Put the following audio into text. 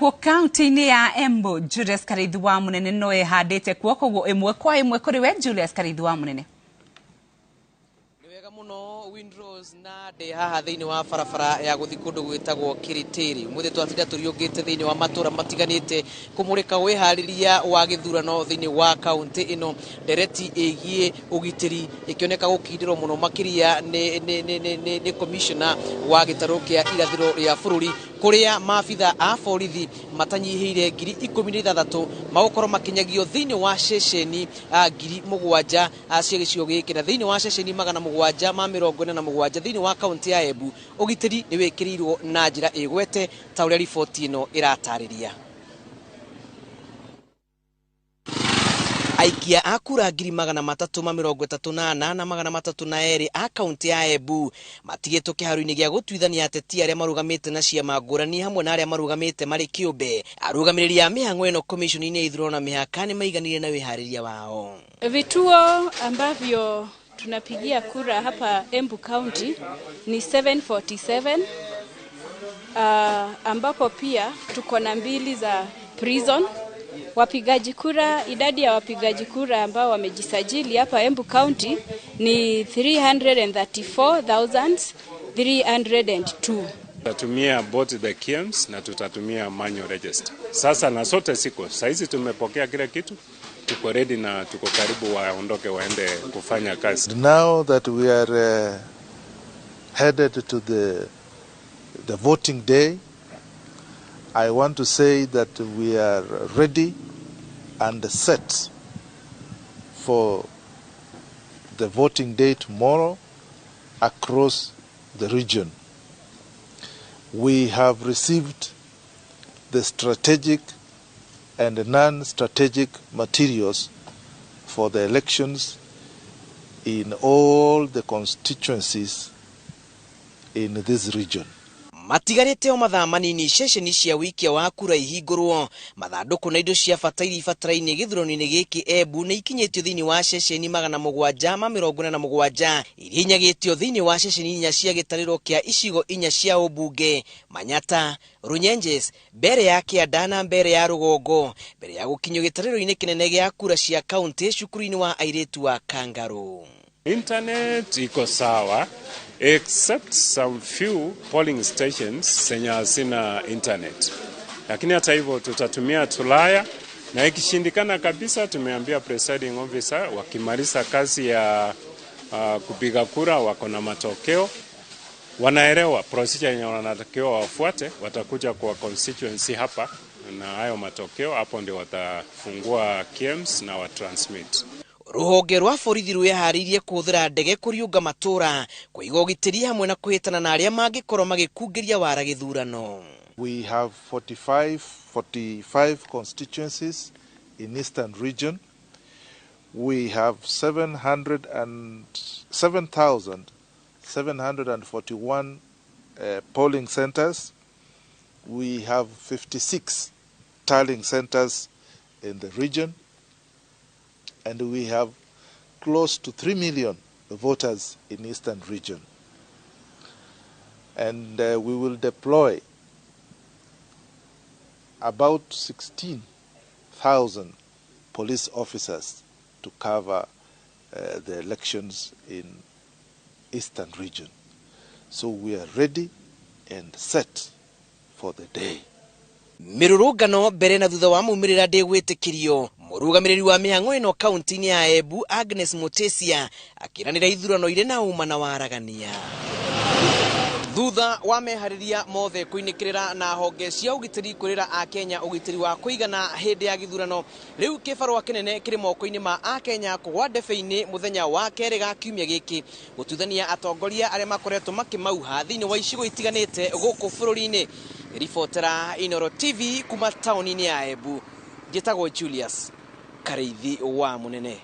Naguo kaunti-inĩ ya Embu, Julius Karĩithi wa Mũnene no ehandĩte kuoko guo ĩmwe kwa ĩmwe kũrĩ we Julius Karĩithi wa Mũnene. Muno Windrose na de haha thiini wa barabara ya guthi kundu gwitagwo Kiritiri muthi twatinda turiungite thiini wa matura matiganite kumurika wihariria wa githurano thiini wa kaunti ino ndereti egie ugitiri ikioneka gukindirwo muno makiria ni commissioner wa gitaru kia irathiro ya bururi kuria maabitha a borithi matanyihire 16,000 magukoro makinyagio thiini wa ceceni 7,000 cia gicigo giki na thiini wa ceceni 700 ma 47 thiini wa kaunti ya Embu ugitiri ni wikirirwo na njira igwete ta uria riboti ino iratariria. Aikia akura 338 na 302 a kaunti ya Embu matigitwo kiharu-ini gia gutwithania ateti aria marugamite na ciama ngurani hamwe na aria marugamite mari kiumbe. Arugamiriria mihango ino commission-ini ya ithurano na mihaka ni maiganire na wihariria wao. Vituo ambavyo tunapigia kura hapa Embu County ni 747 ambapo pia tuko na 2 za prison. Wapigaji kura, idadi ya wapigaji kura ambao wamejisajili hapa Embu County ni 334,302. Tutatumia both the KIEMS na tutatumia manual register. Sasa na sote siko. Saizi tumepokea kila kitu. Tuko ready na tuko karibu waondoke waende kufanya kazi. Now that we are headed to the voting day, I want to say that we are ready and set for the voting day tomorrow across the region. We have received the strategic and non-strategic materials for the elections in all the constituencies in this region. Matigarite o mathaa manini ceceni cia wikia wa kura ihingurwo mathanduku na indo cia fataraini githurano-ini giki Embu ni ikinyetio thiini wa ceceni 747 iria inyagitio thiini wa ceceni 4 cia gitariro kia icigo 4 cia ubunge Manyata, Runyenjes, mbere ya Kianda na mbere ya Rugongo mbere ya gukinyio gitariro-ini kinene gia kura cia kaunti cukuru-ini wa airetu wa Kangaru. Internet iko sawa except some few polling stations zenye hazina internet. Lakini hata hivyo tutatumia tulaya na ikishindikana kabisa tumeambia presiding officer wakimaliza kazi ya kupiga kura wako na matokeo wanaelewa procedure yenye wanatakiwa wafuate, watakuja kwa constituency hapa na hayo matokeo hapo ndio watafungua KIEMS na watransmit. Ruhonge rwa borithi rwehariirie kuthira ndege kuriunga matura kuiga ugitiri hamwe na kuhitana na aria mangikorwo magikungiria wara githurano. We have 45 constituencies in Eastern region. We have 7,741 polling centers. We have 56 tallying centers in the region. And we have close to 3 million voters in Eastern region. And we will deploy about 16,000 police officers to cover the elections in Eastern region. So we are ready and set for the day. Mirurungano mbere na thutha wa mumirira ndigwitikirio murugamiriri wa mihango ino kaunti-ini ya Embu Agnes Mutesia akiranira ithurano ire na uma na waragania. Thutha wa Meharīrīria mothe kuinikirira na honge cia ugitiri kurira a Kenya ugitiri wa kuigana hindi ya githurano riu kibarua kinene kiri moko-ini ma a Kenya kugwa ndebe-ini muthenya wa keri ga kiumia giki gutuithania atongoria aria makoretwo makimauha thiini wa icigo itiganite guku bururi-ini. Ribotera Inoro TV kuma tauni-ini ya Embu. Njitagwo Julius Karĩithi wa Mũnene.